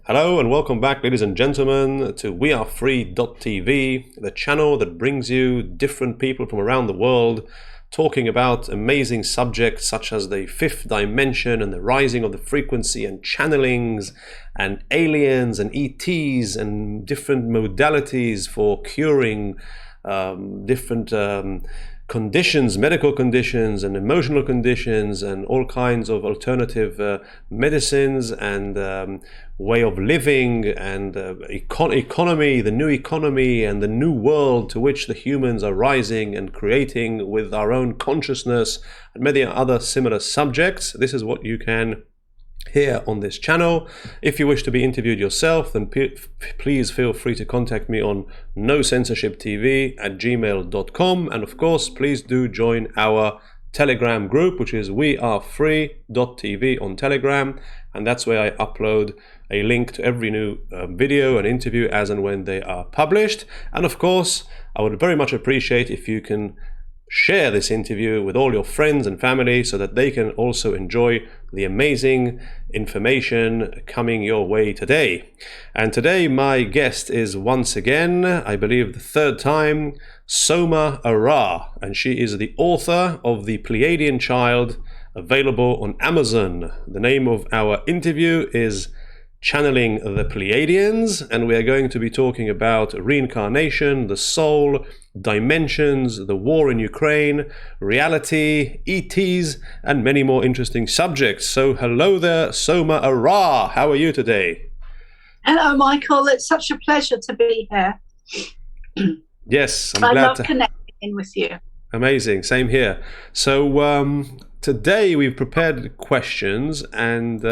Hello and welcome back, ladies and gentlemen, to wearefree.tv, the channel that brings you different people from around the world talking about amazing subjects such as the fifth dimension and the rising of the frequency and channelings and aliens and ETs and different modalities for curing different conditions, medical conditions and emotional conditions, and all kinds of alternative medicines and way of living and economy, the new economy and the new world to which the humans are rising and creating with our own consciousness, and many other similar subjects. This is what you can hear on this channel. If you wish to be interviewed yourself, then please feel free to contact me on nocensorshiptv@gmail.com, and of course please do join our Telegram group, which is wearefree.tv on Telegram, and that's where I upload a link to every new video and interview as and when they are published. And of course I would very much appreciate if you can share this interview with all your friends and family so that they can also enjoy the amazing information coming your way today. And today my guest is once again, I believe the third time, Soma ARah, and she is the author of the Pleiadian Child, available on Amazon. The name of our interview is Channeling the Pleiadians, and we are going to be talking about reincarnation, the soul, dimensions, the war in Ukraine, reality, ETs, and many more interesting subjects. So hello there, Soma ARah. How are you today? Hello, Michael. It's such a pleasure to be here. Yes, I love connecting with you. Amazing. Same here. So today we've prepared questions, and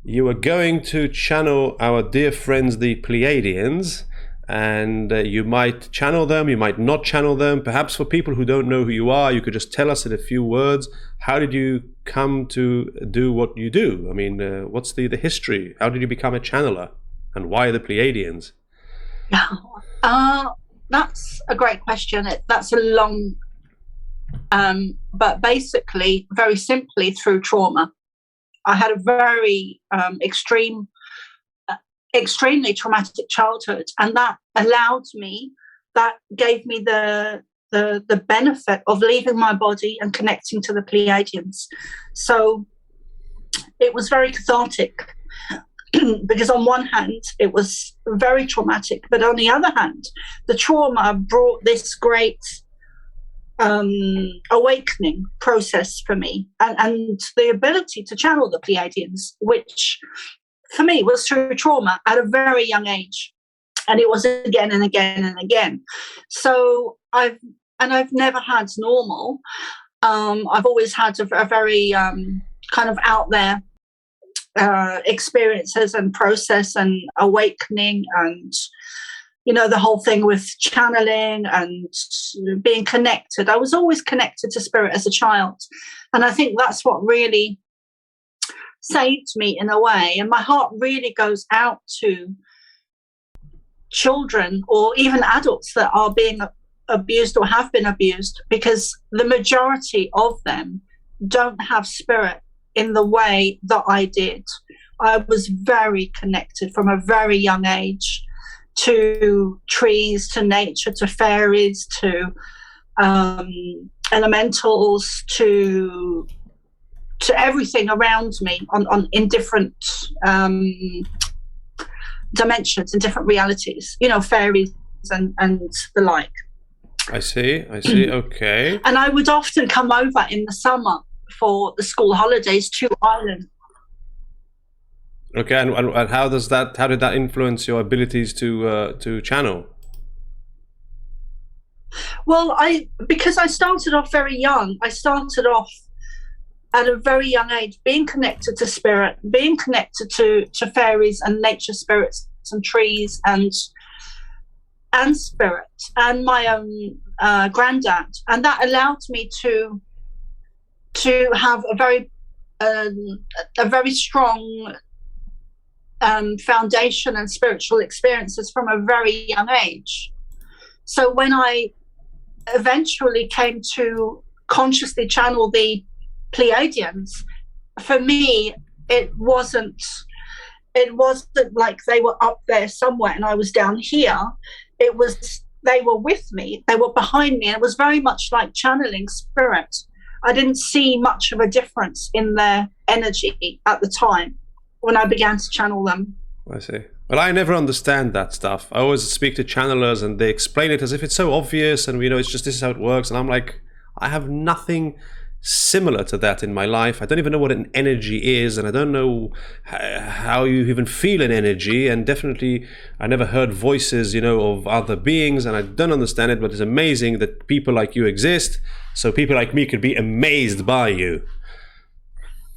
you are going to channel our dear friends, the Pleiadians, and you might channel them, you might not channel them. Perhaps for people who don't know who you are, you could just tell us in a few words, how did you come to do what you do? I mean, what's the history? How did you become a channeler? And why the Pleiadians? That's a great question. That's a long, but basically, very simply, through trauma. I had a very extremely traumatic childhood, and that gave me the benefit of leaving my body and connecting to the Pleiadians. So it was very cathartic because on one hand it was very traumatic, but on the other hand the trauma brought this great awakening process for me, and the ability to channel the Pleiadians, which for me was through trauma at a very young age, and it was again and again and again. So I've never had normal. I've always had a very kind of out there experiences and process and awakening, and the whole thing with channeling and being connected. I was always connected to spirit as a child, and I think that's what really saved me in a way. And my heart really goes out to children or even adults that are being abused or have been abused, because the majority of them don't have spirit in the way that I did. I was very connected from a very young age to trees, to nature, to fairies, to elementals, to everything around me in different dimensions, in different realities, fairies and the like. I see. Okay. And I would often come over in the summer for the school holidays to Ireland. Okay, and how did that influence your abilities to channel? Well, because I started off very young. I started off at a very young age being connected to spirit, being connected to fairies and nature spirits and trees and spirit and my own granddad, and that allowed me to have a very strong foundation and spiritual experiences from a very young age. So when I eventually came to consciously channel the Pleiadians, for me it wasn't it wasn't like they were up there somewhere and I was down here. It was, they were with me, they were behind me, and it was very much like channeling spirit. I didn't see much of a difference in their energy at the time when I began to channel them. I see. Well, I never understand that stuff. I always speak to channelers and they explain it as if it's so obvious and, it's just, this is how it works. And I'm like, I have nothing similar to that in my life. I don't even know what an energy is, and I don't know how you even feel an energy, and definitely I never heard voices, of other beings, and I don't understand it, but it's amazing that people like you exist, so people like me could be amazed by you.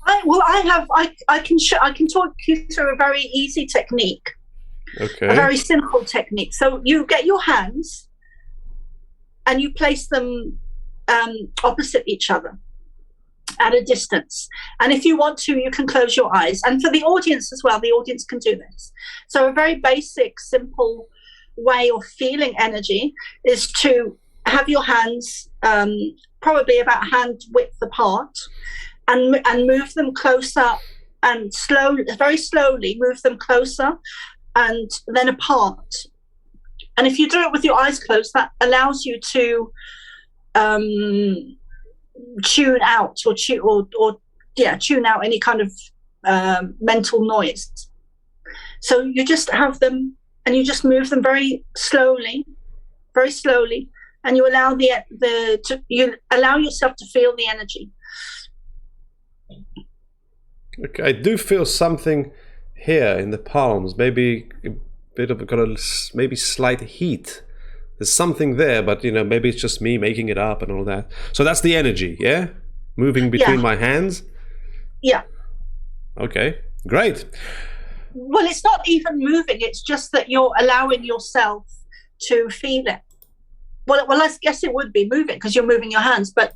I can talk you through a very easy technique. Okay. A very simple technique. So you get your hands and you place them opposite each other at a distance, and if you want to, you can close your eyes, and for the audience as well, the audience can do this. So a very basic, simple way of feeling energy is to have your hands probably about hand width apart, and move them closer, and very slowly move them closer and then apart. And if you do it with your eyes closed, that allows you to tune out tune out any kind of mental noise. So you just have them and you just move them very slowly, and you allow you allow yourself to feel the energy. Okay, I do feel something here in the palms, maybe a bit of maybe slight heat. There's something there, but maybe it's just me making it up and all that. So that's the energy, yeah? Moving between my hands? Yeah. Okay, great. Well, it's not even moving, it's just that you're allowing yourself to feel it. Well, I guess it would be moving because you're moving your hands, but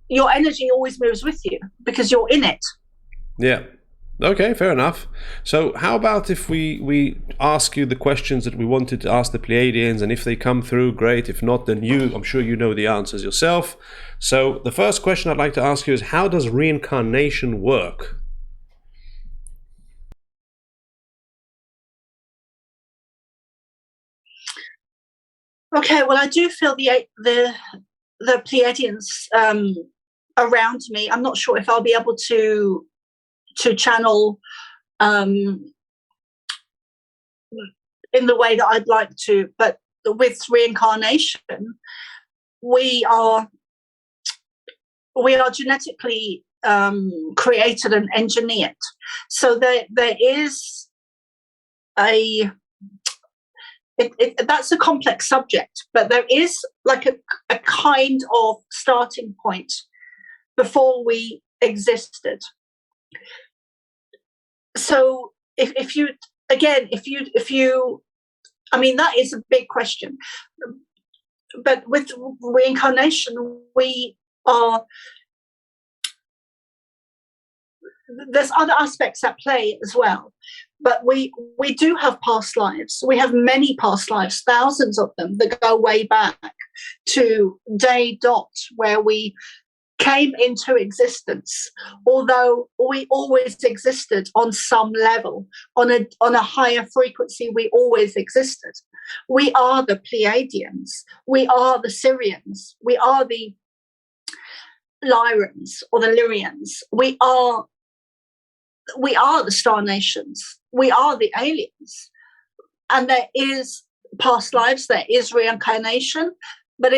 your energy always moves with you because you're in it. Yeah. Okay, fair enough. So how about if we ask you the questions that we wanted to ask the Pleiadians, and if they come through, great. If not, then I'm sure you know the answers yourself. So the first question I'd like to ask you is, how does reincarnation work? Okay, well, I do feel the Pleiadians around me. I'm not sure if I'll be able to channel in the way that I'd like to, but with reincarnation, we are genetically created and engineered. So there is that's a complex subject, but there is like a kind of starting point before we existed. So if you I mean, that is a big question, but with reincarnation there's other aspects at play as well, but we do have past lives. We have many past lives, thousands of them, that go way back to day dot where we came into existence, although we always existed on some level, on a higher frequency. We always existed. We are the Pleiadians, we are the Syrians, we are the Lyrans or the Lyrians, we are the Star Nations, we are the aliens. And there is past lives, there is reincarnation, but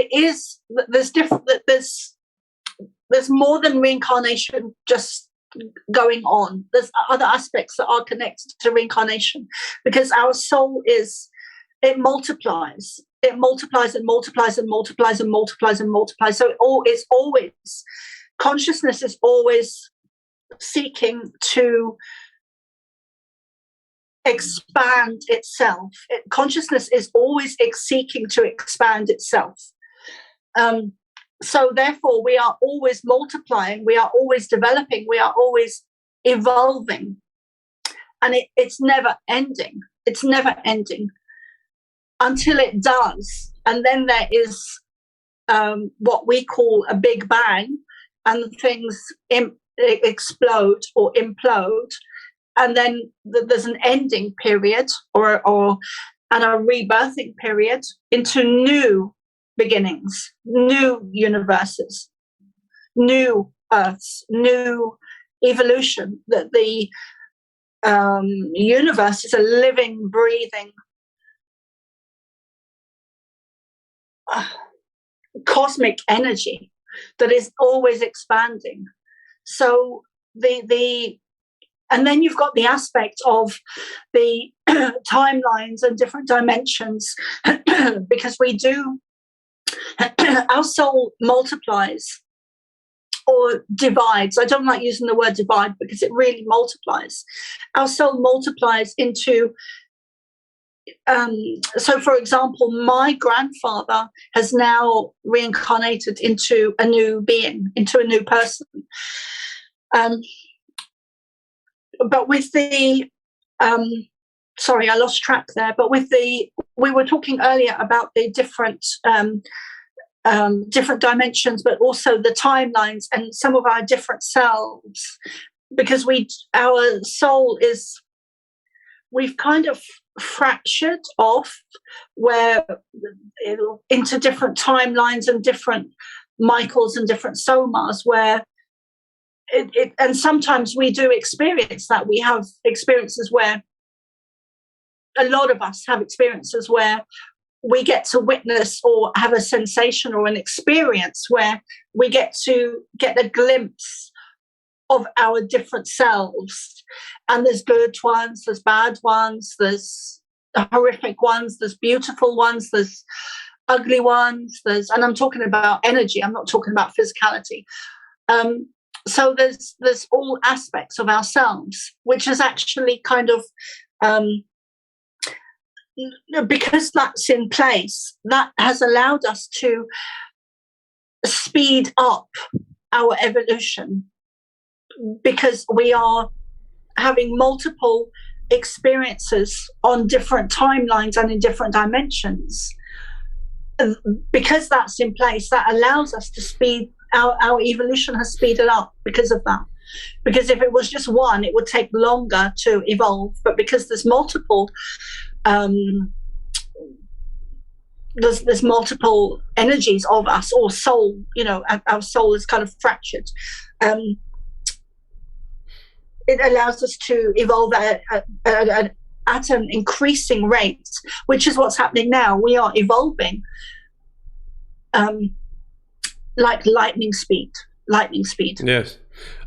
there's more than reincarnation just going on. There's other aspects that are connected to reincarnation, because our soul it multiplies. It multiplies and multiplies and multiplies and multiplies and multiplies. So it's always, consciousness is always seeking to expand itself. Consciousness is always seeking to expand itself. So therefore, we are always multiplying, we are always developing, we are always evolving. And it's never ending. It's never ending until it does. And then there is what we call a big bang, and things explode or implode, and then there's an ending period and a rebirthing period into new beginnings, new universes, new Earths, new evolution. That the universe is a living, breathing, cosmic energy that is always expanding. So and then you've got the aspect of the timelines and different dimensions, because our soul multiplies or divides. I don't like using the word divide because it really multiplies. Our soul multiplies into, so for example, my grandfather has now reincarnated into a new being, into a new person. But with the, sorry, I lost track there. But we were talking earlier about the different dimensions, but also the timelines and some of our different selves, because our soul we've kind of fractured off into different timelines and different Michaels and different Somas, where and sometimes we do experience that. We have experiences where, a lot of us have experiences where we get to witness or have a sensation or an experience where we get a glimpse of our different selves. And there's good ones, there's bad ones, there's horrific ones, there's beautiful ones, there's ugly ones, and I'm talking about energy, I'm not talking about physicality. So there's all aspects of ourselves, which is actually kind of, because that's in place, that has allowed us to speed up our evolution, because we are having multiple experiences on different timelines and in different dimensions. And because that's in place, that allows us to speed. Our evolution has speeded up because of that. Because if it was just one, it would take longer to evolve. But because there's multiple, there's multiple energies of us, or soul. Our soul is kind of fractured. It allows us to evolve at an increasing rate, which is what's happening now. We are evolving. Like lightning speed. Yes.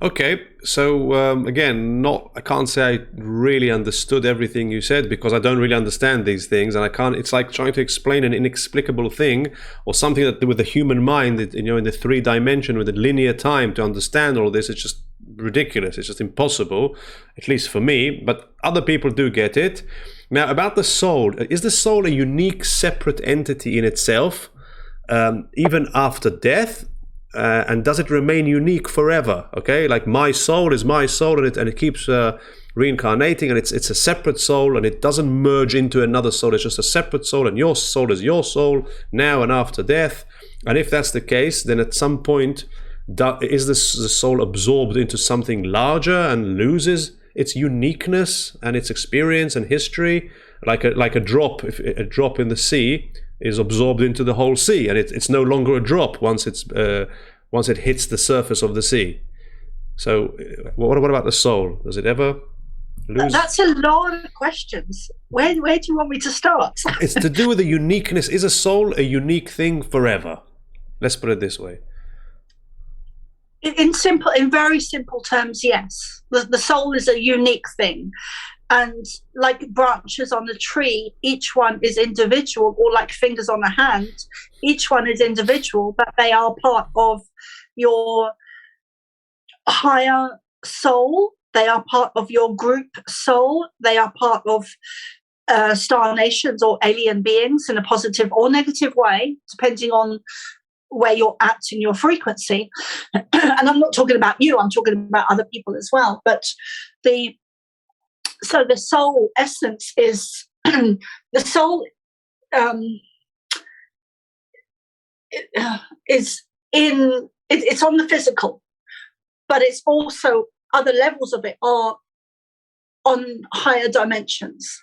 Okay. So again, I can't say I really understood everything you said, because I don't really understand these things, and I can't. It's like trying to explain an inexplicable thing, or something that with the human mind, in the 3 dimension with the linear time to understand all this. It's just ridiculous. It's just impossible, at least for me. But other people do get it. Now, about the soul, is the soul a unique, separate entity in itself? Even after death, and does it remain unique forever? Okay, like my soul is my soul, and it keeps reincarnating, and it's a separate soul, and it doesn't merge into another soul. It's just a separate soul, and your soul is your soul now and after death. And if that's the case, then at some point, is the soul absorbed into something larger and loses its uniqueness and its experience and history, like a drop? If a drop in the sea is absorbed into the whole sea, and it's no longer a drop once it hits the surface of the sea. So what about the soul? Does it ever lose? That's a lot of questions. Where do you want me to start? It's to do with the uniqueness. Is a soul a unique thing forever? Let's put it this way. In very simple terms, yes. The soul is a unique thing. And like branches on a tree, each one is individual, or like fingers on a hand, each one is individual, but they are part of your higher soul. They are part of your group soul. They are part of star nations or alien beings in a positive or negative way, depending on where you're at in your frequency. And I'm not talking about you, I'm talking about other people as well. But the soul essence is the soul is in it's on the physical. but it's also other levels of it are on higher dimensions.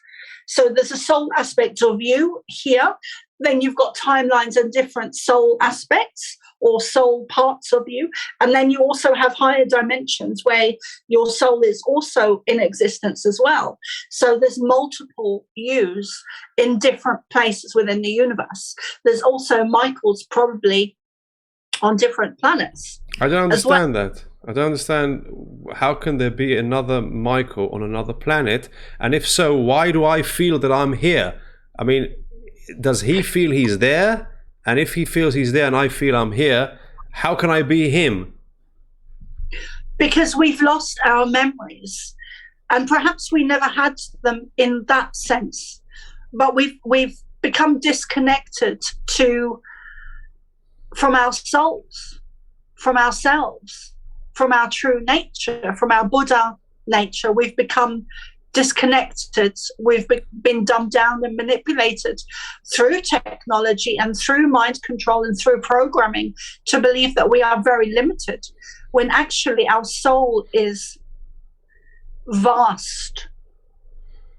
So there's a soul aspect of you here. Then you've got timelines and different soul aspects or soul parts of you. And then you also have higher dimensions where your soul is also in existence as well. So there's multiple yous in different places within the universe. There's also Michael's probably on different planets. I don't understand that. I don't understand, how can there be another Michael on another planet? And if so, why do I feel that I'm here? I mean, does he feel he's there? And if he feels he's there and I feel I'm here, how can I be him? Because we've lost our memories. And perhaps we never had them in that sense. But we've become disconnected from our souls, from ourselves, from our true nature, from our Buddha nature. We've become disconnected. We've been dumbed down and manipulated through technology and through mind control and through programming to believe that we are very limited, when actually our soul is vast.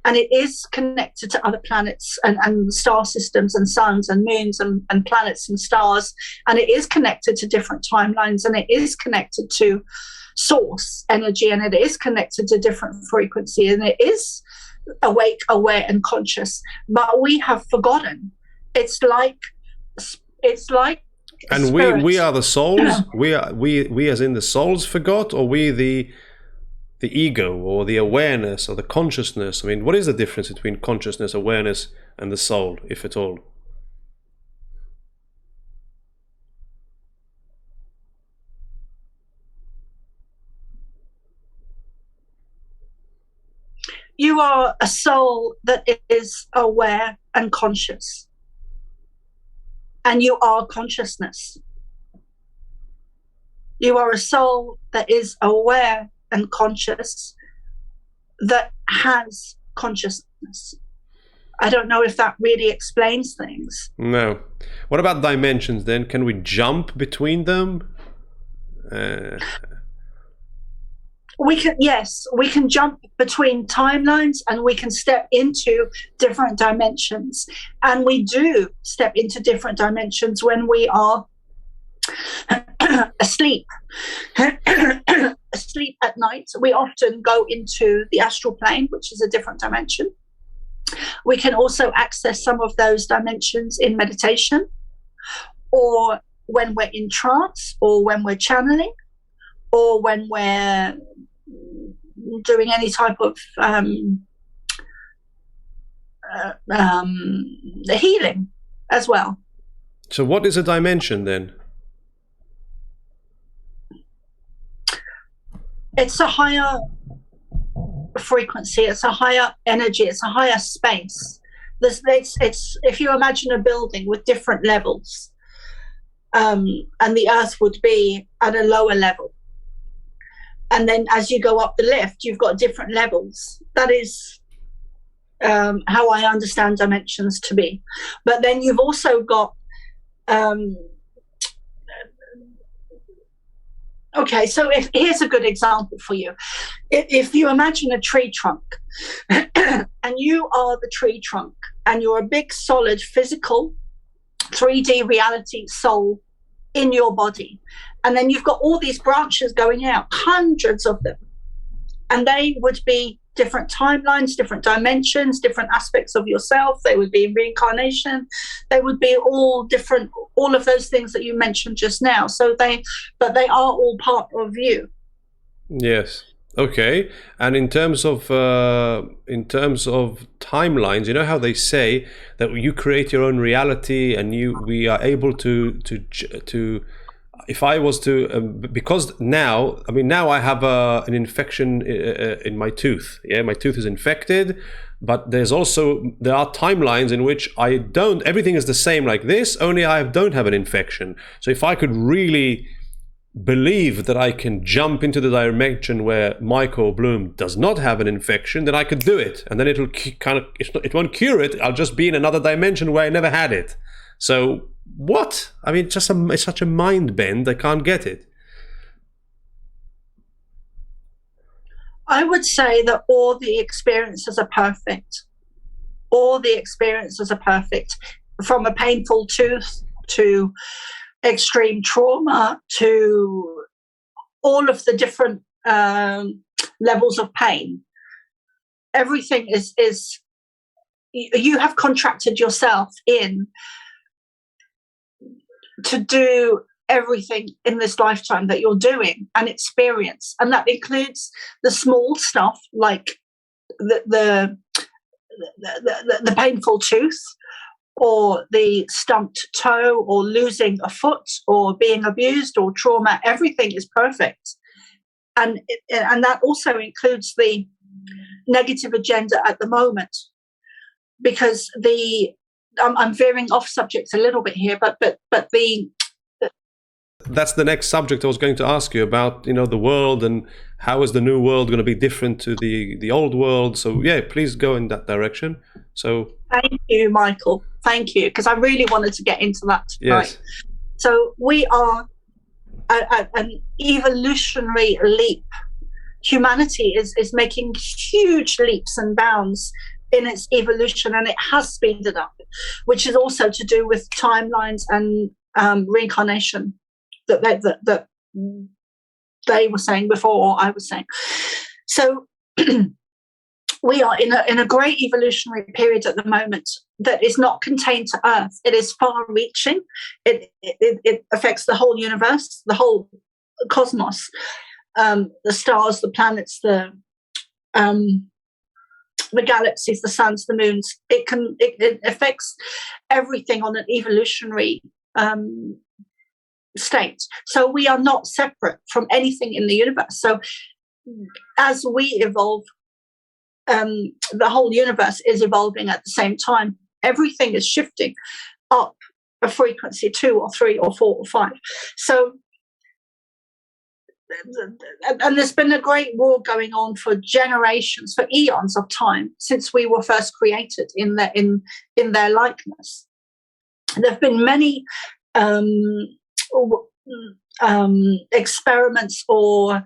And it is connected to other planets and star systems and suns and moons and planets and stars. And it is connected to different timelines, and it is connected to source energy, and it is connected to different frequency, and it is awake, aware, and conscious. But we have forgotten. It's like and spirit. we are the souls. we as in the souls forgot, or we the ego, or the awareness, or the consciousness? I mean, what is the difference between consciousness, awareness, and the soul, if at all? You are a soul that is aware and conscious. And you are consciousness. You are a soul that is aware and conscious, that has consciousness. I don't know if that really explains things. No. What about dimensions then? Can we jump between them? We can jump between timelines, and we can step into different dimensions. And we do step into different dimensions when we are asleep. Asleep at night. We often go into the astral plane, which is a different dimension. We can also access some of those dimensions in meditation, or when we're in trance, or when we're channeling, or when we're doing any type of healing as well. So what is a dimension then? It's a higher frequency, it's a higher energy, it's a higher space. It's if you imagine a building with different levels, and the earth would be at a lower level. And then as you go up the lift, you've got different levels. That is how I understand dimensions to be. But then you've also got okay, so here's a good example for you. If you imagine a tree trunk, and you are the tree trunk, and you're a big, solid, physical, 3D reality soul in your body, and then you've got all these branches going out, hundreds of them, and they would be different timelines, different dimensions, different aspects of yourself. They would be reincarnation. They would be all different, all of those things that you mentioned just now. But they are all part of you. Yes. Okay. And in terms of timelines, you know how they say that you create your own reality, and we are able to if I was to, because now I have an infection in my tooth. Yeah, my tooth is infected, but there are timelines in which everything is the same like this, only I don't have an infection. So if I could really believe that I can jump into the dimension where Michael Bloom does not have an infection, then I could do it. And then it won't cure it. I'll just be in another dimension where I never had it. So what? I mean, it's such a mind bend. I can't get it. I would say that all the experiences are perfect. All the experiences are perfect, from a painful tooth to extreme trauma to all of the different levels of pain. Everything is you have contracted yourself in to do everything in this lifetime that you're doing and experience, and that includes the small stuff like the painful tooth, or the stumped toe, or losing a foot, or being abused, or trauma. Everything is perfect, and that also includes the negative agenda at the moment, because I'm veering off subject a little bit here, but that's the next subject I was going to ask you about, the world, and how is the new world going to be different to the old world. So yeah, please go in that direction. So thank you, Michael. Thank you, because I really wanted to get into that tonight. Yes. So we are at an evolutionary leap. Humanity is making huge leaps and bounds in its evolution, and it has speeded up, which is also to do with timelines and reincarnation that they were saying before, or I was saying. So we are in a great evolutionary period at the moment that is not contained to Earth. It is far-reaching. It affects the whole universe, the whole cosmos, the stars, the planets, the galaxies, the suns, the moons. It affects everything on an evolutionary state. So we are not separate from anything in the universe. So as we evolve, the whole universe is evolving at the same time. Everything is shifting up a frequency 2 or 3 or 4 or 5. So, and there's been a great war going on for generations, for eons of time, since we were first created in their likeness. There have been many experiments, or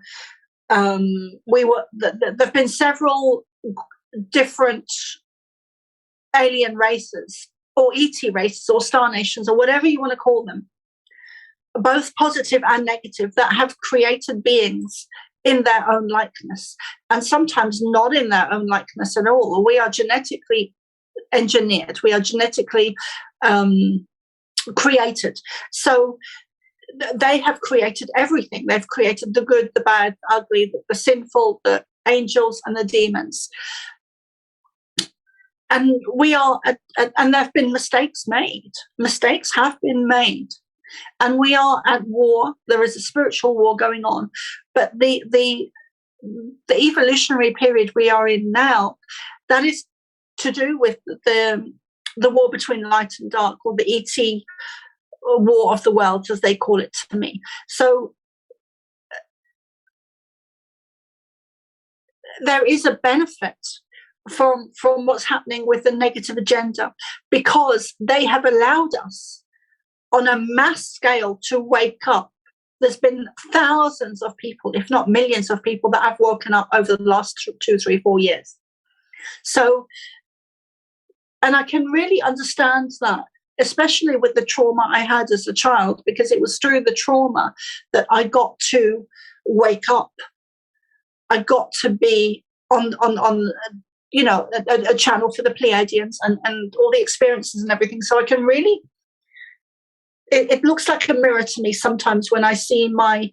there have been several different alien races, or ET races, or star nations, or whatever you want to call them, both positive and negative, that have created beings in their own likeness, and sometimes not in their own likeness at all. We are genetically engineered. We are genetically created. So they have created everything. They've created the good, the bad, the ugly, the sinful, the angels and the demons. And we are, and there have been mistakes made. Mistakes have been made, and we are at war. There is a spiritual war going on, but the evolutionary period we are in now, that is to do with the war between light and dark, or the ET war of the worlds, as they call it to me. So there is a benefit from what's happening with the negative agenda, because they have allowed us on a mass scale to wake up. There's been thousands of people, if not millions of people, that have woken up over the last 2, 3, 4 years. So, and I can really understand that, especially with the trauma I had as a child, because it was through the trauma that I got to wake up. I got to be on a channel for the Pleiadians and all the experiences and everything. So I can really, it looks like a mirror to me sometimes when I see my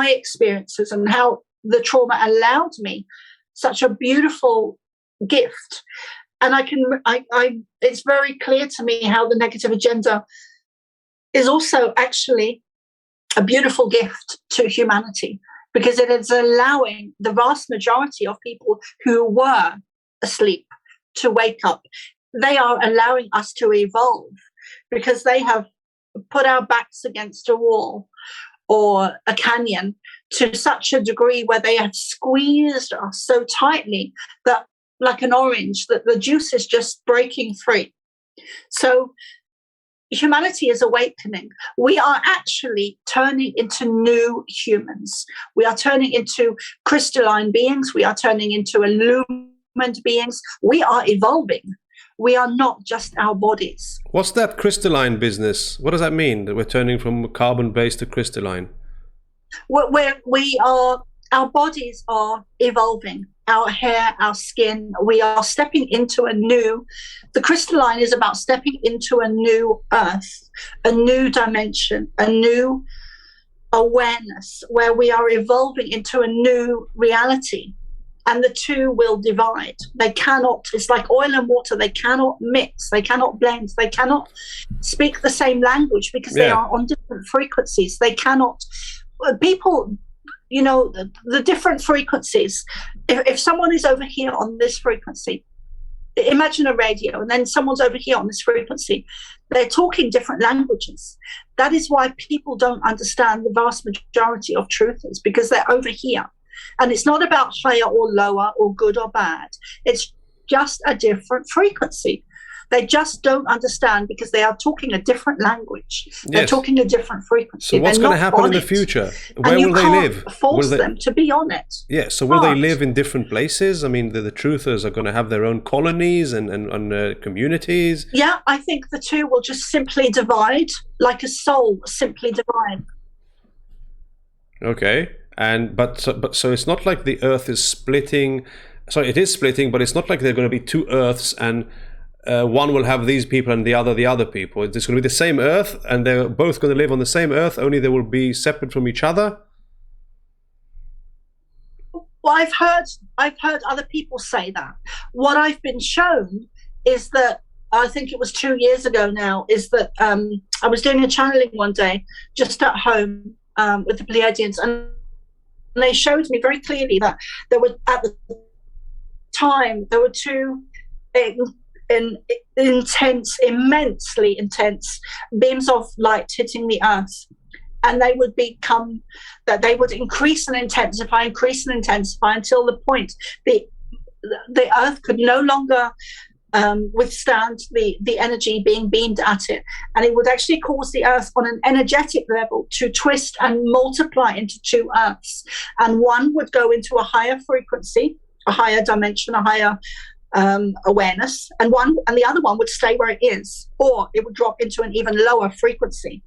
experiences and how the trauma allowed me such a beautiful gift. And it's very clear to me how the negative agenda is also actually a beautiful gift to humanity, because it is allowing the vast majority of people who were asleep to wake up. They are allowing us to evolve, because they have put our backs against a wall or a canyon to such a degree where they have squeezed us so tightly that, like an orange, that the juice is just breaking free. So humanity is awakening. We are actually turning into new humans. We are turning into crystalline beings. We are turning into illumined beings. We are evolving. We are not just our bodies. What's that crystalline business? What does that mean, that we're turning from carbon-based to crystalline? Our bodies are evolving. Our hair, our skin, we are stepping into the crystalline is about stepping into a new earth, a new dimension, a new awareness where we are evolving into a new reality. And the two will divide. They cannot, it's like oil and water, they cannot mix, they cannot blend, they cannot speak the same language because they are on different frequencies. They cannot, people, the different frequencies. If someone is over here on this frequency, imagine a radio, and then someone's over here on this frequency, they're talking different languages. That is why people don't understand the vast majority of truthers, because they're over here. And it's not about higher or lower or good or bad. It's just a different frequency. They just don't understand because they are talking a different language. They're talking a different frequency. So what's going to happen in the future? Where will they live? Force them to be on it. Yeah, so will they live in different places? I mean, the truthers are going to have their own colonies and communities? Yeah, I think the two will just simply divide, like a soul simply divide. Okay. So it's not like the Earth is splitting. Sorry, it is splitting, but it's not like there are going to be two Earths and one will have these people and the other people. It's going to be the same Earth, and they're both going to live on the same Earth, only they will be separate from each other. Well, I've heard other people say that. What I've been shown is that, I think it was 2 years ago now, is that I was doing a channeling one day just at home with the Pleiadians, and they showed me very clearly that there were, at the time, there were two immensely intense beams of light hitting the Earth, and they would increase and intensify until the point the Earth could no longer withstand the energy being beamed at it, and it would actually cause the Earth on an energetic level to twist and multiply into two Earths, and one would go into a higher frequency, a higher dimension, a higher awareness, and the other one would stay where it is, or it would drop into an even lower frequency.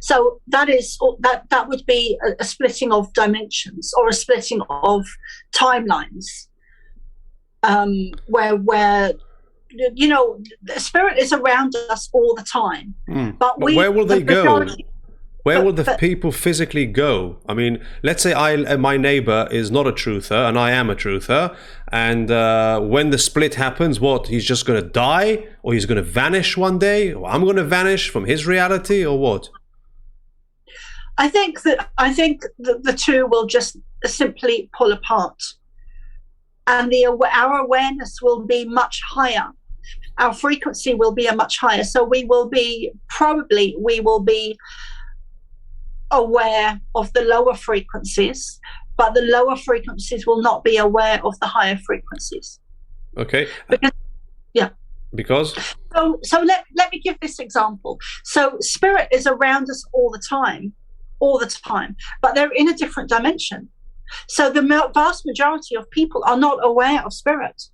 So that would be a splitting of dimensions, or a splitting of timelines, where the spirit is around us all the time. But where will they go? Where will the people physically go? I mean, let's say my neighbor is not a truther and I am a truther, and when the split happens, he's just going to die, or he's going to vanish one day, or I'm going to vanish from his reality, or what? I think that the two will just simply pull apart, and our awareness will be much higher. Our frequency will be much higher, so we will be aware of the lower frequencies, but the lower frequencies will not be aware of the higher frequencies. Okay. Because? So let me give this example. So spirit is around us all the time, but they're in a different dimension. So the vast majority of people are not aware of spirit.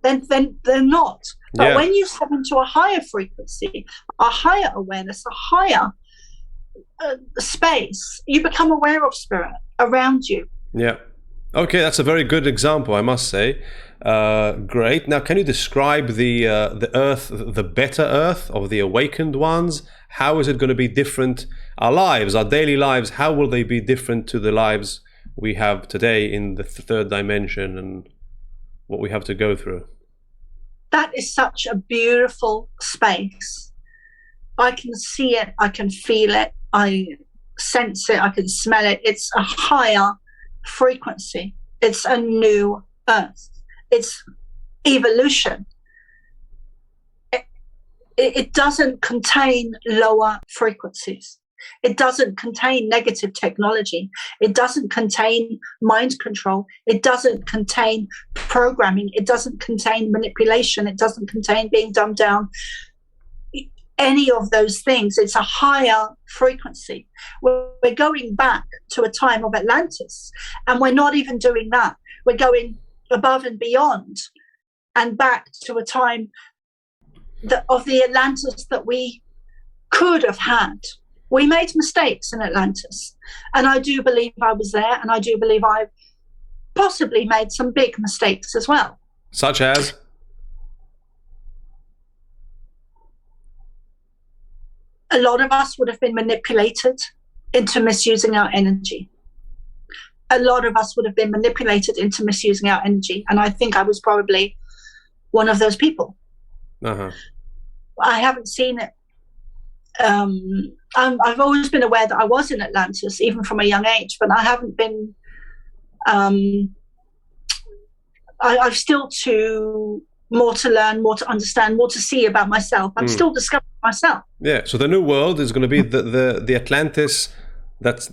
Then they're not. But when you step into a higher frequency, a higher awareness, a higher space, you become aware of spirit around you. Yeah. Okay, that's a very good example, I must say. Great. Now, can you describe the Earth, the better Earth of the awakened ones? How is it going to be different? Our lives, our daily lives, how will they be different to the lives we have today in the third dimension and what we have to go through? That is such a beautiful space. I can see it, I can feel it, I sense it, I can smell it. It's a higher frequency. It's a new Earth. It's evolution. It doesn't contain lower frequencies. It doesn't contain negative technology. It doesn't contain mind control. It doesn't contain programming. It doesn't contain manipulation. It doesn't contain being dumbed down. any of those things. It's a higher frequency. We're going back to a time of Atlantis, and we're not even doing that. We're going above and beyond and back to a time of the Atlantis that we could have had. We made mistakes in Atlantis, and I do believe I was there, and I do believe I possibly made some big mistakes as well. Such as? A lot of us would have been manipulated into misusing our energy. A lot of us would have been manipulated into misusing our energy, and I think I was probably one of those people. I haven't seen it. I've always been aware that I was in Atlantis, even from a young age, but I haven't been. I've still more to learn, more to understand, more to see about myself. I'm still discovering myself. Yeah. So the new world is going to be the Atlantis that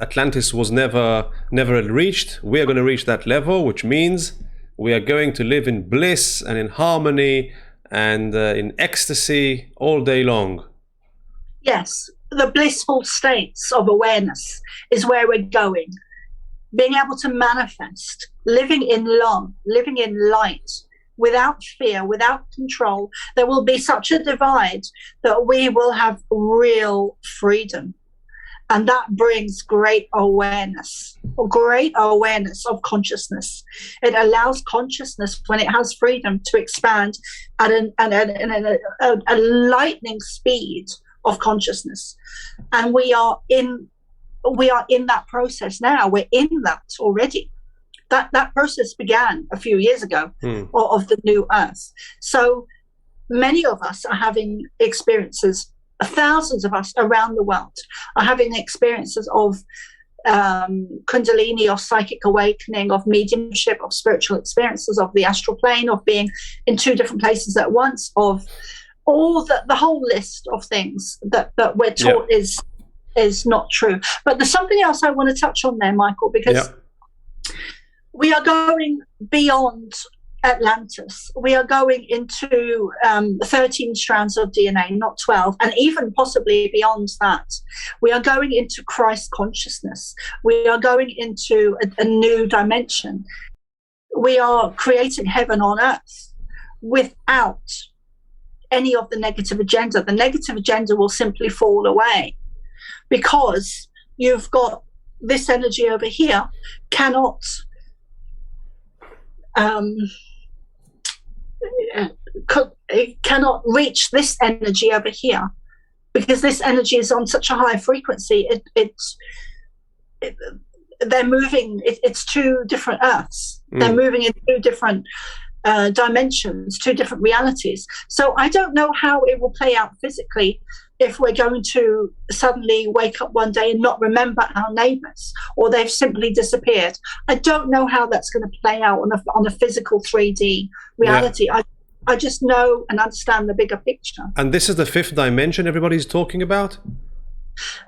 Atlantis was never reached. We are going to reach that level, which means we are going to live in bliss and in harmony and in ecstasy all day long. Yes, the blissful states of awareness is where we're going. Being able to manifest, living in love, living in light, without fear, without control. There will be such a divide that we will have real freedom. And that brings great awareness of consciousness. It allows consciousness, when it has freedom, to expand at a lightning speed of consciousness. And we are in that process now. We're in that already. That process began a few years ago of the new Earth. So many of us are having experiences. Thousands of us around the world are having experiences of Kundalini, of psychic awakening, of mediumship, of spiritual experiences, of the astral plane, of being in two different places at once, of all the whole list of things that we're taught is not true. But there's something else I want to touch on there, Michael, because we are going beyond Atlantis. We are going into 13 strands of DNA, not 12, and even possibly beyond that. We are going into Christ consciousness. We are going into a new dimension. We are creating heaven on earth without any of the negative agenda. The negative agenda will simply fall away, because you've got this energy over here cannot it cannot reach this energy over here, because this energy is on such a high frequency. They're moving. It's two different Earths. They're moving in two different dimensions, two different realities. So I don't know how it will play out physically, if we're going to suddenly wake up one day and not remember our neighbours, or they've simply disappeared. I don't know how that's going to play out on a physical 3D reality. Yeah. I just know and understand the bigger picture. And this is the fifth dimension everybody's talking about?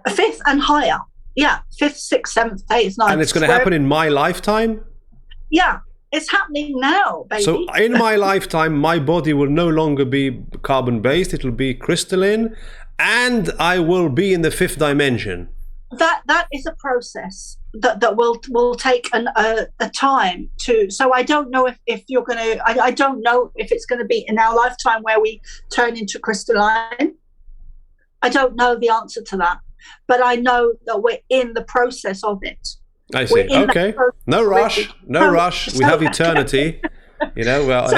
A fifth and higher. Yeah, fifth, sixth, seventh, eighth, ninth. And it's going to happen in my lifetime? Yeah, it's happening now, baby. So in my lifetime, my body will no longer be carbon-based. It will be crystalline, and I will be in the fifth dimension. That is a process that will take a time to. So I don't know if you're going to. I don't know if it's going to be in our lifetime where we turn into crystalline. I don't know the answer to that, but I know that we're in the process of it. I see. Okay. No rush. No rush. We have eternity. You know. Well. So,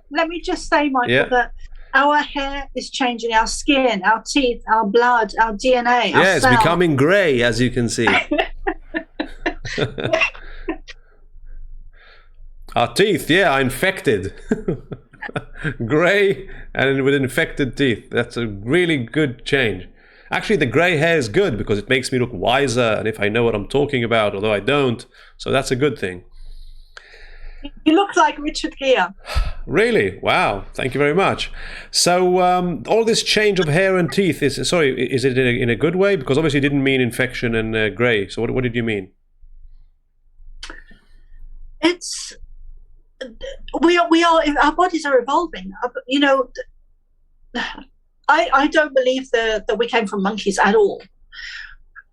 let me just say, Michael, that our hair is changing, our skin, our teeth, our blood, our DNA. Yeah, it's becoming grey, as you can see. Our teeth, are infected. Grey and with infected teeth. That's a really good change. Actually, the grey hair is good because it makes me look wiser, and if I know what I'm talking about, although I don't, so that's a good thing. You look like Richard Gere. Really? Wow. Thank you very much. So all this change of hair and teeth, is it in a good way? Because obviously you didn't mean infection and grey. So what did you mean? We are our bodies are evolving. You know, I don't believe that we came from monkeys at all.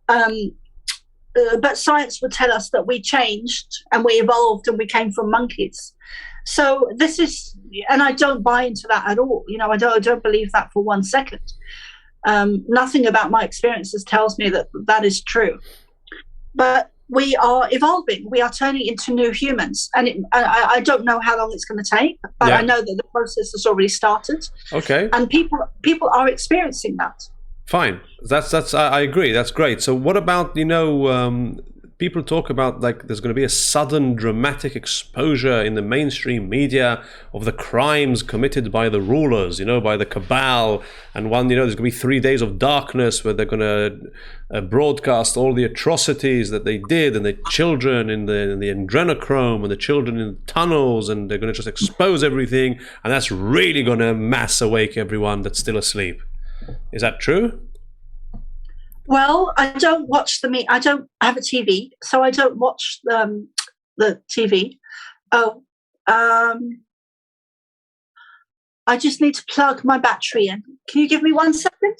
But science would tell us that we changed and we evolved and we came from monkeys. So this is, and I don't buy into that at all. You know, I don't believe that for 1 second. Nothing about my experiences tells me that that is true. But we are evolving. We are turning into new humans, and I don't know how long it's going to take. But I know that the process has already started. Okay. And people are experiencing that. Fine. That's I agree. That's great. So what about, people talk about like there's going to be a sudden dramatic exposure in the mainstream media of the crimes committed by the rulers, by the cabal, and there's going to be 3 days of darkness where they're going to broadcast all the atrocities that they did, and the children in the adrenochrome and the children in the tunnels, and they're going to just expose everything, and that's really going to mass awake everyone that's still asleep. Is that true? Well, I don't watch I don't have a TV, so I don't watch the TV. I just need to plug my battery in. Can you give me 1 second?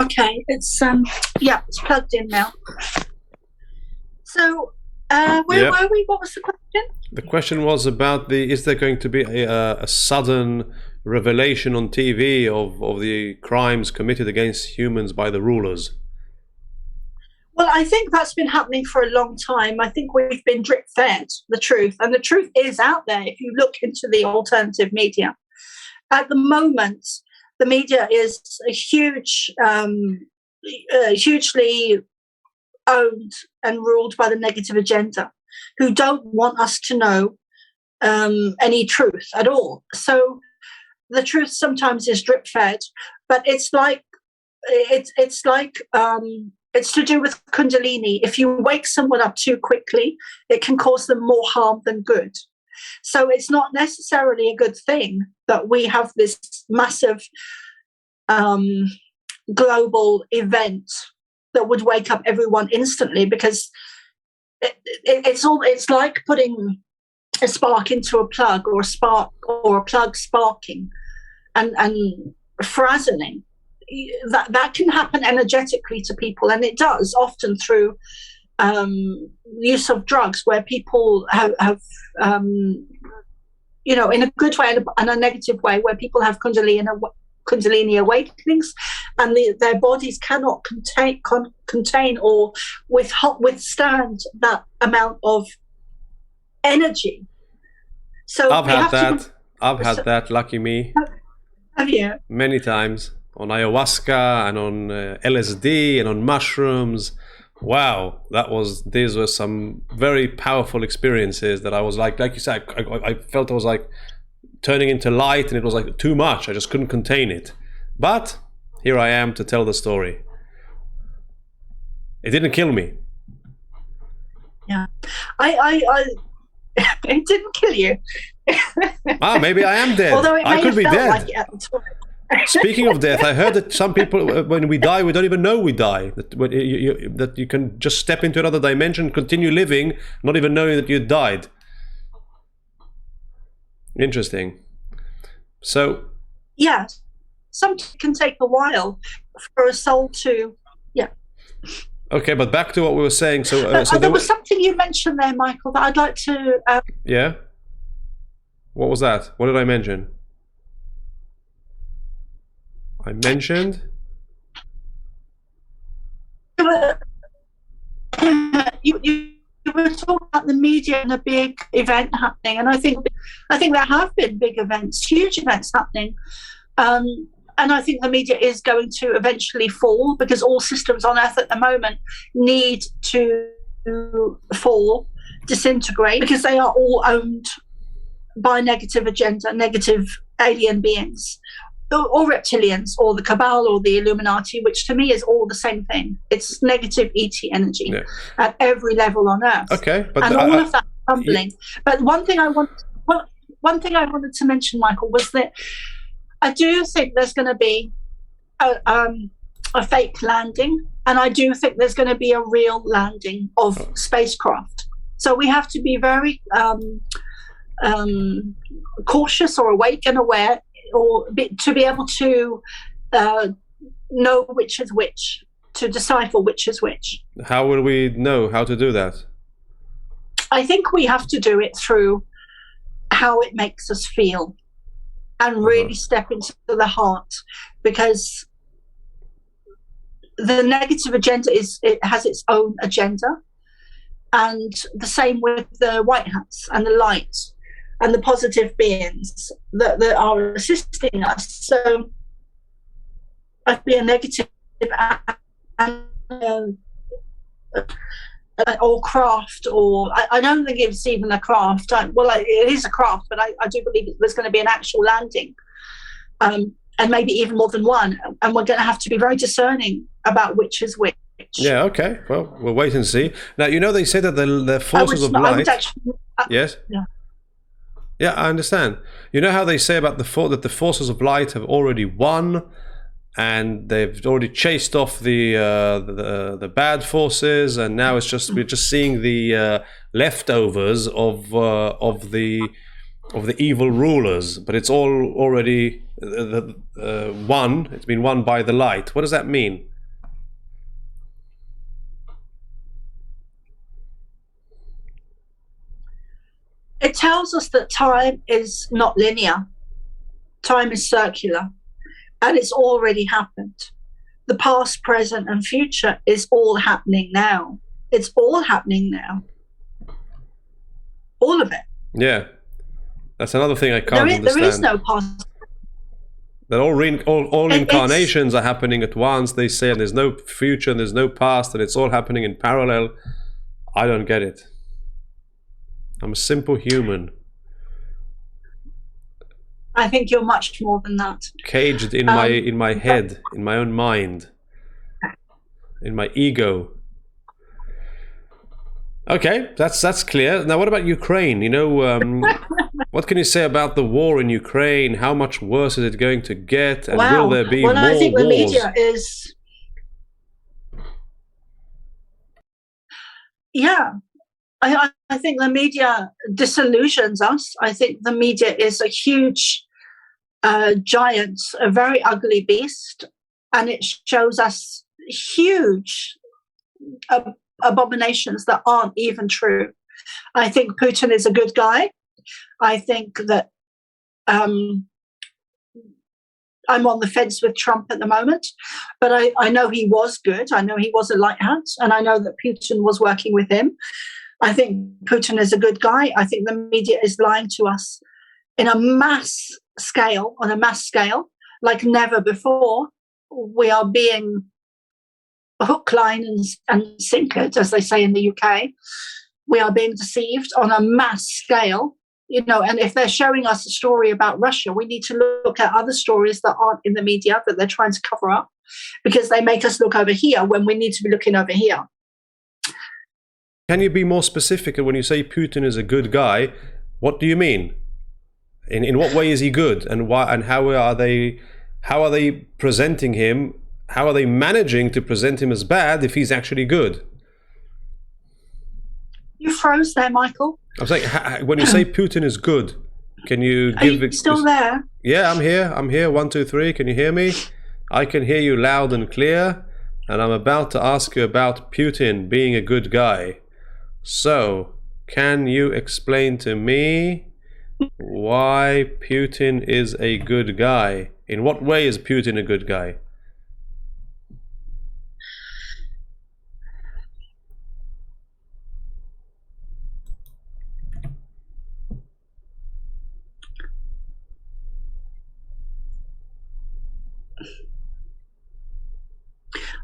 Okay, it's plugged in now. So where were we? What was the question? The question was about is there going to be a sudden revelation on TV of the crimes committed against humans by the rulers? Well, I think that's been happening for a long time. I think we've been drip-fed the truth, and the truth is out there if you look into the alternative media. At the moment, the media is a hugely owned and ruled by the negative agenda, who don't want us to know any truth at all. So the truth sometimes is drip-fed, but it's to do with Kundalini. If you wake someone up too quickly, it can cause them more harm than good. So it's not necessarily a good thing that we have this massive global event that would wake up everyone instantly, because it's like putting a spark into a plug, or a plug sparking and frazzling. That can happen energetically to people, and it does often through use of drugs, where people have in a good way and a negative way, where people have Kundalini awakenings, and their bodies cannot contain or withstand that amount of energy. So I've had that. Lucky me. Have you? Many times. On ayahuasca and on LSD and on mushrooms. Wow, these were some very powerful experiences that I was like you said, I felt I was like turning into light, and it was like too much. I just couldn't contain it. But here I am to tell the story. It didn't kill me. Yeah, it didn't kill you. Maybe I am dead. Although it may I could have be felt dead. like it at the time. Speaking of death, I heard that some people, when we die, we don't even know we die. That you can just step into another dimension, continue living, not even knowing that you died. Interesting. So. Yeah, sometimes it can take a while for a soul to. Yeah. Okay, but back to what we were saying. So there was something you mentioned there, Michael, that I'd like to. Yeah. What was that? What did I mention? I mentioned. You were talking about the media and a big event happening, and I think there have been big events, huge events happening, and I think the media is going to eventually fall, because all systems on Earth at the moment need to fall, disintegrate, because they are all owned by negative agenda, negative alien beings. or reptilians, or the Cabal, or the Illuminati, which to me is all the same thing. It's negative ET energy at every level on Earth. Okay, but and all of that crumbling. But one thing I wanted to mention, Michael, was that I do think there's going to be a fake landing, and I do think there's going to be a real landing of spacecraft. So we have to be very cautious, or awake and aware, to be able to know which is which, to decipher which is which. How will we know how to do that? I think we have to do it through how it makes us feel, and really step into the heart, because the negative agenda it has its own agenda, and the same with the white hats and the light and the positive beings that are assisting us. So I'd be a negative or craft, or I don't think it's even a craft. It is a craft, but I do believe there's going to be an actual landing, and maybe even more than one, and we're going to have to be very discerning about which is which. Yeah, okay. Well, we'll wait and see. Now, they say that the forces of light... Yes? Yeah, I understand. You know how they say about that the forces of light have already won, and they've already chased off the bad forces, and now we're just seeing the leftovers of the evil rulers, but it's all already won. It's been won by the light. What does that mean? It tells us that time is not linear. Time is circular, and it's already happened. The past, present, and future is all happening now. It's all happening now. All of it. Yeah. That's another thing I can't understand. There is no past. That all incarnations are happening at once, they say, and there's no future and there's no past, and it's all happening in parallel. I don't get it. I'm a simple human. I think you're much more than that. Caged in my head, in my own mind, in my ego. Okay, that's clear. Now, what about Ukraine? What can you say about the war in Ukraine? How much worse is it going to get? And will there be more wars? I think the media is... Yeah. I think the media disillusions us. I think the media is a huge giant, a very ugly beast, and it shows us huge abominations that aren't even true. I think Putin is a good guy. I think that I'm on the fence with Trump at the moment, but I know he was good. I know he was a light hat, and I know that Putin was working with him. I think Putin is a good guy. I think the media is lying to us on a mass scale, like never before. We are being hook, line, and sinkered, as they say in the UK. We are being deceived on a mass scale, and if they're showing us a story about Russia, we need to look at other stories that aren't in the media, that they're trying to cover up, because they make us look over here when we need to be looking over here. Can you be more specific when you say Putin is a good guy? What do you mean? In what way is he good, and why? And how are they presenting him? How are they managing to present him as bad if he's actually good? You froze there, Michael. I was like, when you say Putin is good, can you give? Are you still there? Yeah, I'm here. I'm here. 1, 2, 3. Can you hear me? I can hear you loud and clear, and I'm about to ask you about Putin being a good guy. So, can you explain to me why Putin is a good guy? In what way is Putin a good guy?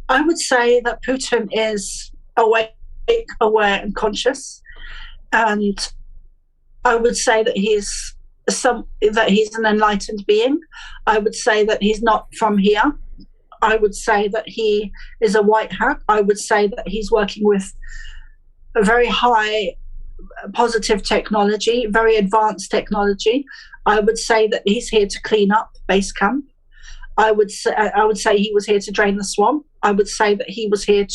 I would say that Putin is awake, aware, and conscious. And I would say that he's that he's an enlightened being. I would say that he's not from here. I would say that he is a white hat. I would say that he's working with a very high positive technology, very advanced technology. I would say that he's here to clean up base camp. I would say he was here to drain the swamp. I would say that he was here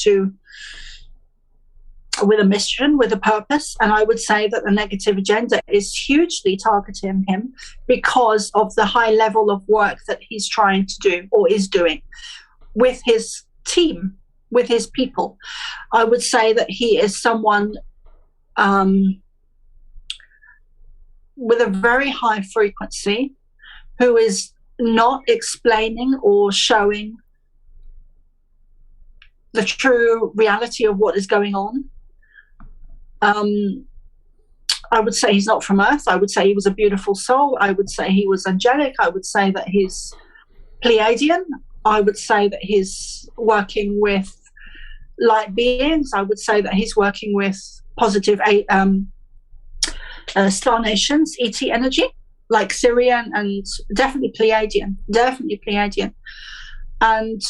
with a mission, with a purpose. And I would say that the negative agenda is hugely targeting him because of the high level of work that he's trying to do or is doing with his team, with his people. I would say that he is someone with a very high frequency who is not explaining or showing the true reality of what is going on. I would say he's not from Earth. I would say he was a beautiful soul. I would say he was angelic. I would say that he's Pleiadian. I would say that he's working with light beings. I would say that he's working with positive star nations, ET energy, like Syrian, and definitely Pleiadian. And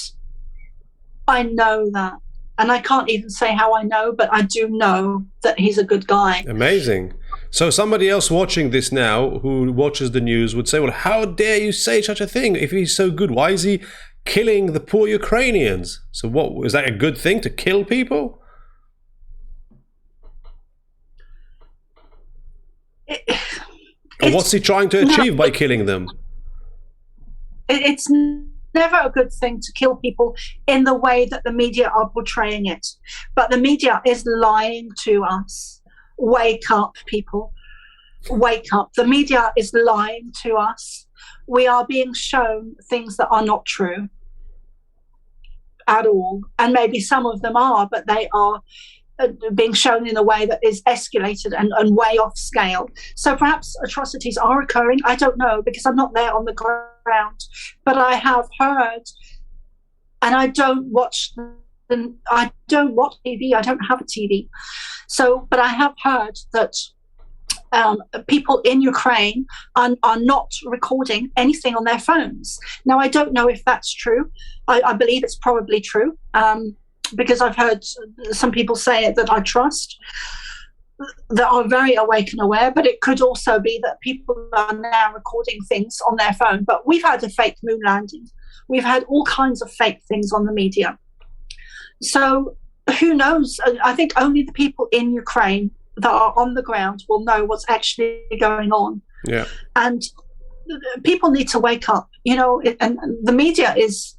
I know that. And I can't even say how I know, but I do know that he's a good guy. Amazing. So somebody else watching this now who watches the news would say, well, how dare you say such a thing? If he's so good, why is he killing the poor Ukrainians? So what, is that a good thing to kill people? And what's he trying to achieve by killing them? It's never a good thing to kill people in the way that the media are portraying it. But the media is lying to us. Wake up, people. Wake up. The media is lying to us. We are being shown things that are not true at all. And maybe some of them are, but they are being shown in a way that is escalated and way off scale. So perhaps atrocities are occurring. I don't know, because I'm not there on the ground. But I have heard, and I don't watch TV. I don't have a TV. So, but I have heard that people in Ukraine are not recording anything on their phones. Now, I don't know if that's true. I believe it's probably true. Because I've heard some people say it that I trust, that are very awake and aware, but it could also be that people are now recording things on their phone. But we've had a fake moon landing. We've had all kinds of fake things on the media. So who knows? I think only the people in Ukraine that are on the ground will know what's actually going on. Yeah. And people need to wake up, and the media is...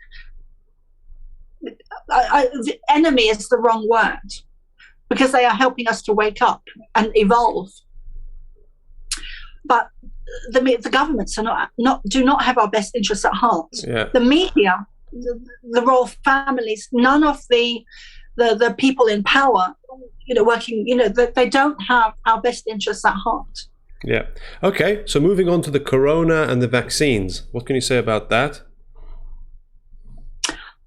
the enemy is the wrong word, because they are helping us to wake up and evolve. But the governments do not have our best interests at heart. Yeah. The media, the royal families, none of the people in power, working, they don't have our best interests at heart. Yeah. Okay. So moving on to the corona and the vaccines, what can you say about that?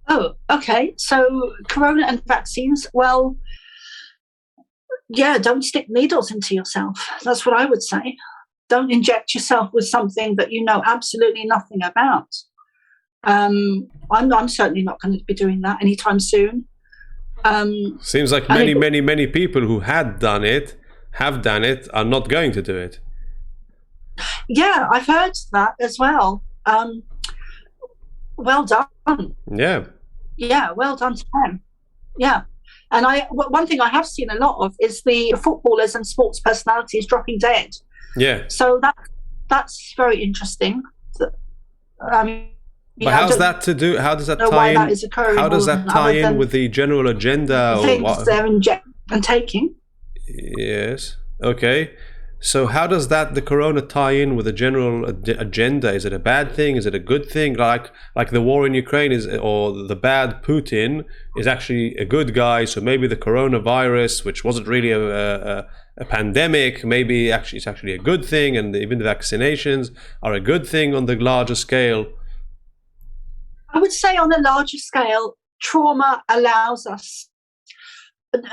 Oh, okay. So corona and vaccines, well, yeah, don't stick needles into yourself. That's what I would say. Don't inject yourself with something that you know absolutely nothing about. I'm certainly not going to be doing that anytime soon. Seems like many people who have done it, are not going to do it. Yeah, I've heard that as well. Well done. Yeah. Yeah, well done to them. Yeah. And one thing I have seen a lot of is the footballers and sports personalities dropping dead. Yeah. So that's very interesting. But how's that to do? How does that tie in? How does that tie in with the general agenda? Things they're injecting and taking. Yes. Okay. So how does the corona tie in with the general agenda? Is it a bad thing? Is it a good thing? Like the war in Ukraine or the bad Putin is actually a good guy. So maybe the coronavirus, which wasn't really a pandemic, maybe it's actually a good thing, and even the vaccinations are a good thing on the larger scale. I would say on a larger scale, trauma allows us,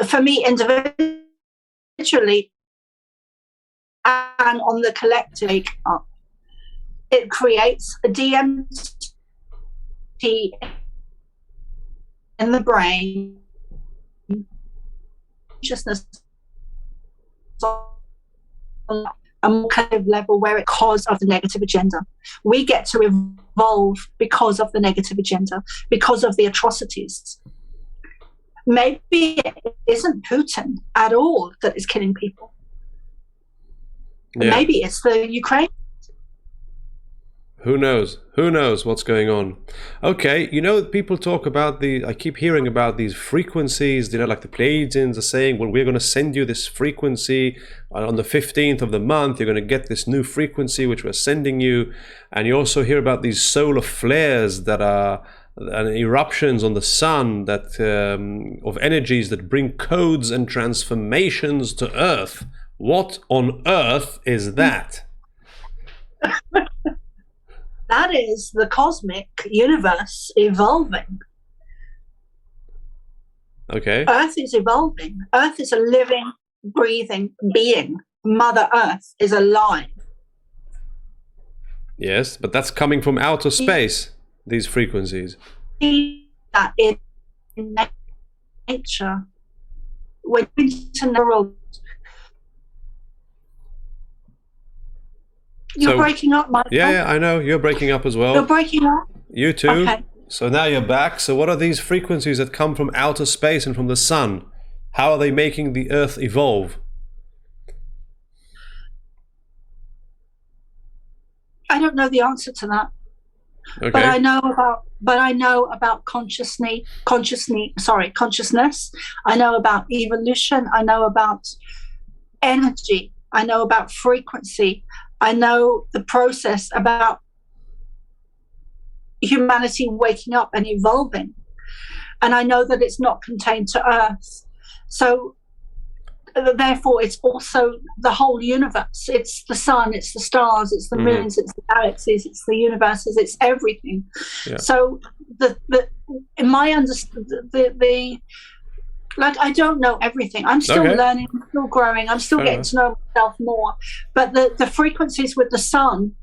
for me individually, and on the collective, it creates a DMT in the brain, consciousness on a more kind of level where it cause of the negative agenda. We get to evolve because of the negative agenda, because of the atrocities. Maybe it isn't Putin at all that is killing people. Yeah. Maybe it's the Ukraine. Who knows? Who knows what's going on? Okay, people talk about I keep hearing about these frequencies, like the Pleiadians are saying, well, we're going to send you this frequency on the 15th of the month. You're going to get this new frequency, which we're sending you. And you also hear about these solar flares that are eruptions on the sun that of energies that bring codes and transformations to Earth. What on earth is that? That is the cosmic universe evolving. Okay. Earth is evolving. Earth is a living, breathing being. Mother Earth is alive. Yes, but that's coming from outer space, these frequencies. That in nature. When into neural. You're breaking up, Michael. Yeah, I know. You're breaking up as well. You're breaking up? You too. Okay. So now you're back. So what are these frequencies that come from outer space and from the sun? How are they making the Earth evolve? I don't know the answer to that. Okay. But I know about consciousness. I know about evolution. I know about energy. I know about frequency. I know the process about humanity waking up and evolving. And I know that it's not contained to Earth. So therefore, it's also the whole universe. It's the sun, it's the stars, it's the moons, it's the galaxies, it's the universes, it's everything. Yeah. So in my understanding, like, I don't know everything. I'm still learning, I'm still growing, I'm still getting to know myself more. But the frequencies with the sun,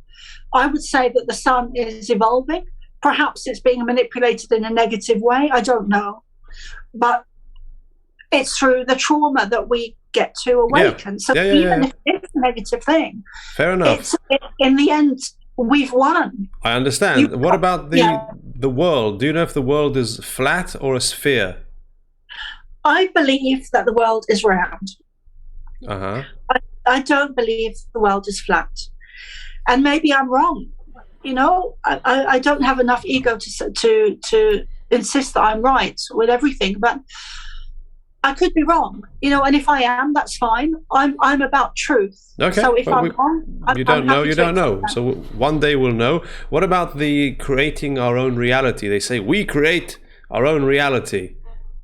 I would say that the sun is evolving. Perhaps it's being manipulated in a negative way. I don't know. But it's through the trauma that we get to awaken. So even if it's a negative thing, fair enough. In the end, we've won. I understand. What about the world? Do you know if the world is flat or a sphere? I believe that the world is round. I don't believe the world is flat. And maybe I'm wrong. I don't have enough ego to insist that I'm right with everything, but I could be wrong, and if I am, that's fine. I'm about truth. Okay. So if I'm wrong, you don't know. So one day we'll know. What about the creating our own reality? They say we create our own reality.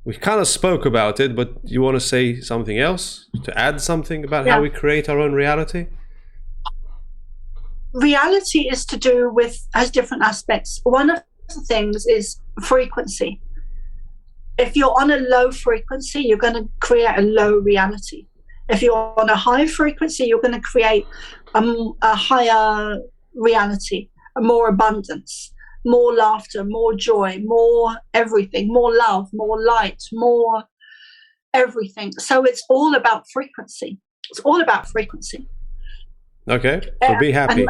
We kind of spoke about it, but you want to say something else, to add something about how we create our own reality? Reality has different aspects. One of the things is frequency. If you're on a low frequency, you're going to create a low reality. If you're on a high frequency, you're going to create a higher reality, more abundance, more laughter, more joy, more everything, more love, more light, more everything. So it's all about frequency. It's all about frequency. Okay, so be happy.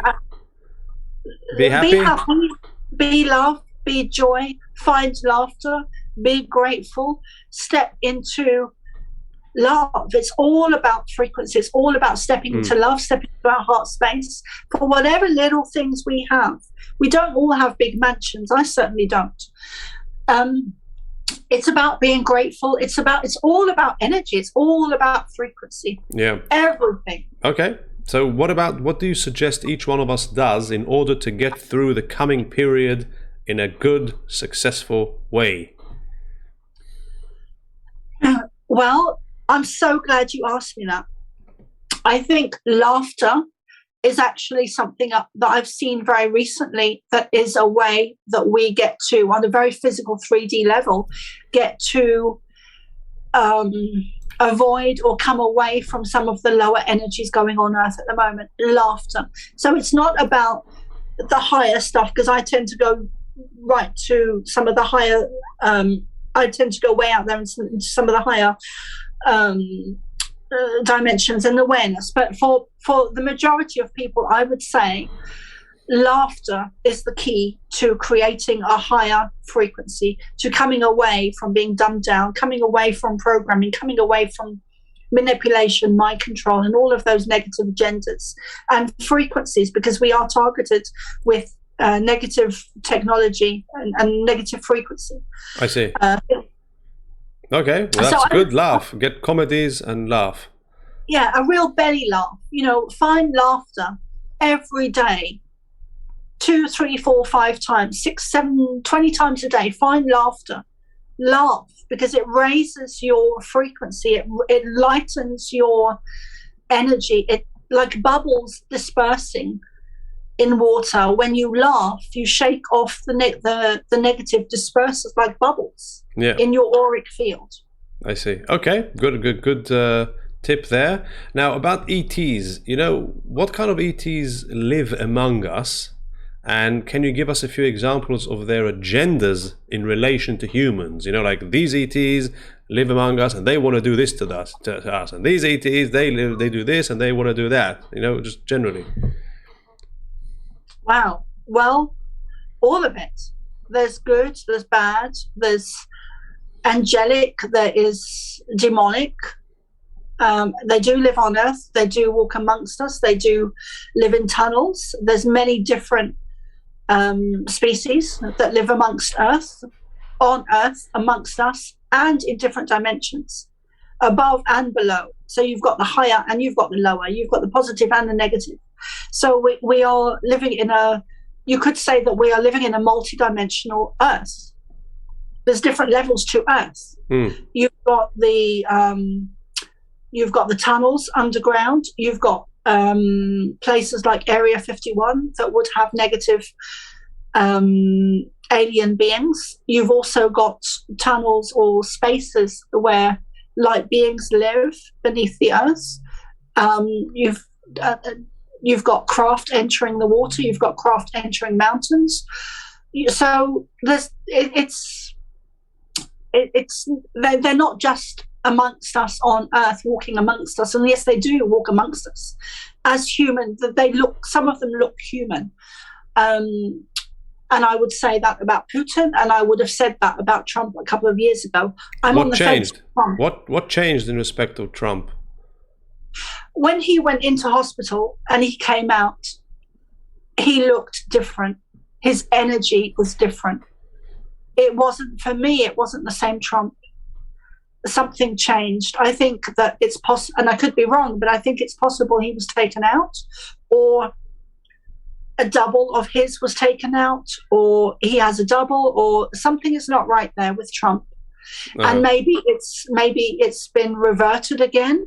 Be happy. Be happy. Be love. Be joy. Find laughter. Be grateful. Step into love. It's all about frequency. It's all about stepping into love, stepping into our heart space for whatever little things we have. We don't all have big mansions. I certainly don't. It's about being grateful. It's all about energy. It's all about frequency. Yeah. Everything. Okay. So what do you suggest each one of us does in order to get through the coming period in a good, successful way? Well, I'm so glad you asked me that. I think laughter is actually something that I've seen very recently, that is a way that we get to, on a very physical 3D level, get to avoid or come away from some of the lower energies going on Earth at the moment. Laughter. So it's not about the higher stuff, because I tend to go right to some of the higher, I tend to go way out there into some of the higher dimensions and awareness. But for the majority of people, I would say laughter is the key to creating a higher frequency, to coming away from being dumbed down, coming away from programming, coming away from manipulation, mind control, and all of those negative agendas and frequencies, because we are targeted with negative technology and negative frequency. I see. Okay, well, that's good. Laugh. Get comedies and laugh. Yeah, a real belly laugh. Find laughter every day. 2, 3, 4, 5 times, 6, 7, 20 times a day. Find laughter. Laugh, because it raises your frequency. It lightens your energy. It like bubbles dispersing in water. When you laugh, you shake off the negative disperses like bubbles in your auric field. I see. Okay, good tip there. Now about ETs, what kind of ETs live among us? And can you give us a few examples of their agendas in relation to humans? Like these ETs live among us and they want to do this to us. And these ETs, they do this and they want to do that. Just generally. Wow. Well, all of it. There's good, there's bad, there's angelic, there is demonic. They do live on Earth. They do walk amongst us. They do live in tunnels. There's many different species that live amongst Earth, on Earth, amongst us, and in different dimensions, above and below. So you've got the higher and you've got the lower. You've got the positive and the negative. So we are living you could say that we are living in a multi-dimensional Earth. There's different levels to Earth. You've got the tunnels underground. You've got places like Area 51 that would have negative alien beings. You've also got tunnels or spaces where light beings live beneath the earth. You've got craft entering the water. You've got craft entering mountains. So they're not just amongst us on Earth, walking amongst us. And yes, they do walk amongst us as human. Some of them look human. And I would say that about Putin, and I would have said that about Trump a couple of years ago. What changed? What changed in respect of Trump? When he went into hospital and he came out, he looked different. His energy was different. For me, it wasn't the same Trump. Something changed. I think that it's possible, and I could be wrong, but I think it's possible he was taken out, or a double of his was taken out, or he has a double, or something is not right there with Trump. And maybe it's been reverted again.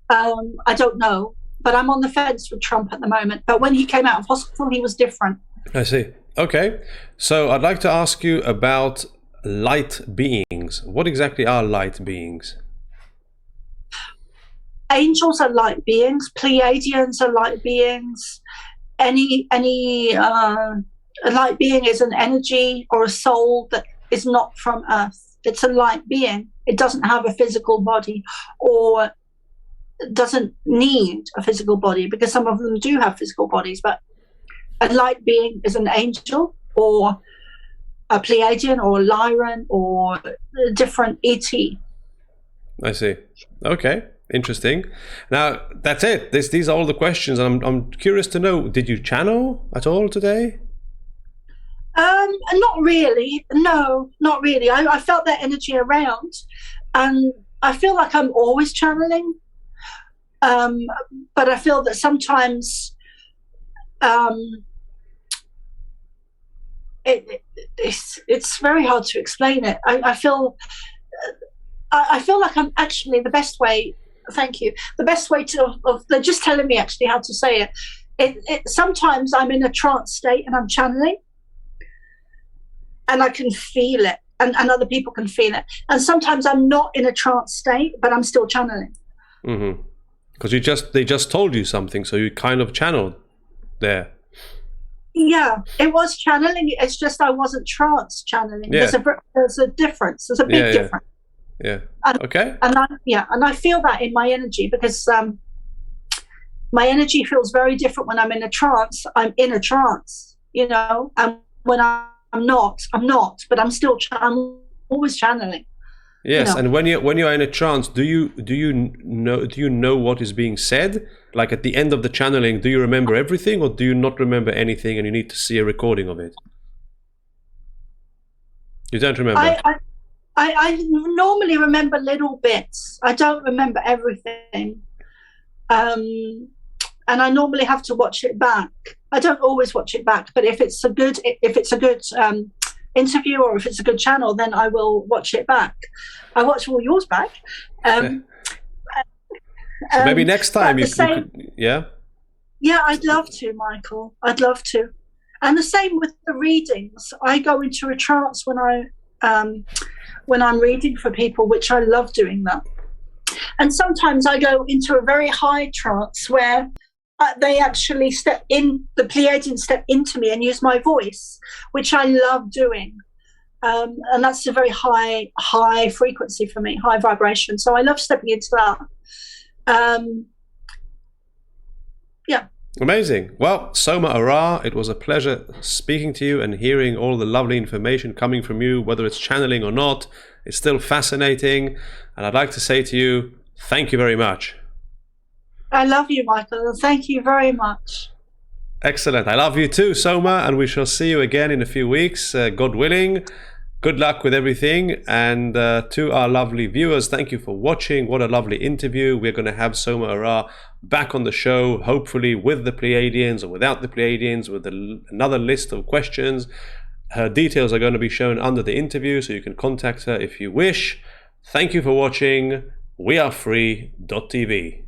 I don't know, but I'm on the fence with Trump at the moment. But when he came out of hospital, he was different. I see. Okay, so I'd like to ask you about light beings. What exactly are light beings? Angels are light beings. Pleiadians are light beings. Any a light being is an energy or a soul that is not from Earth. It's a light being. It doesn't have a physical body, or doesn't need a physical body, because some of them do have physical bodies. But a light being is an angel, or a Pleiadian, or a Lyran, or a different ET. I see. Okay, interesting. Now that's it. These are all the questions. I'm curious to know, did you channel at all today? Not really. No, not really. I felt that energy around, and I feel like I'm always channeling. But I feel that sometimes it's very hard to explain it. I feel like I'm actually the best way. Thank you. The best way they're just telling me actually how to say it. Sometimes I'm in a trance state and I'm channeling, and I can feel it, and other people can feel it. And sometimes I'm not in a trance state, but I'm still channeling. Mm-hmm. Because they just told you something, so you kind of channeled there. Yeah, it was channeling. It's just I wasn't trance channeling. Yeah. There's a difference. There's a big difference. Yeah. And, Okay. And I feel that in my energy, because my energy feels very different when I'm in a trance. I'm in a trance, you know, and when I'm not, but I'm still. I'm always channeling. Yes, you know. and when you're in a trance, do you know what is being said? Like at the end of the channeling, do you remember everything, or do you not remember anything, and you need to see a recording of it? You don't remember. I normally remember little bits. I don't remember everything, and I normally have to watch it back. I don't always watch it back, but if it's a good interview, or if it's a good channel, then I will watch it back. I watch all yours back. So maybe next time you could, yeah. Yeah, I'd love to, Michael. I'd love to. And the same with the readings. I go into a trance when I'm reading for people, which I love doing that. And sometimes I go into a very high trance where they actually the Pleiadians step into me and use my voice, which I love doing. And that's a very high frequency for me, high vibration. So I love stepping into that. Yeah. Amazing. Well, Soma ARah, it was a pleasure speaking to you and hearing all the lovely information coming from you, whether it's channeling or not. It's still fascinating. And I'd like to say to you, thank you very much. I love you, Michael. Thank you very much. Excellent. I love you too, Soma, and we shall see you again in a few weeks, God willing. Good luck with everything. And to our lovely viewers, thank you for watching. What a lovely interview. We're going to have Soma ARah back on the show, hopefully with the Pleiadians or without the Pleiadians, with another list of questions. Her details are going to be shown under the interview, so you can contact her if you wish. Thank you for watching. We are free.tv.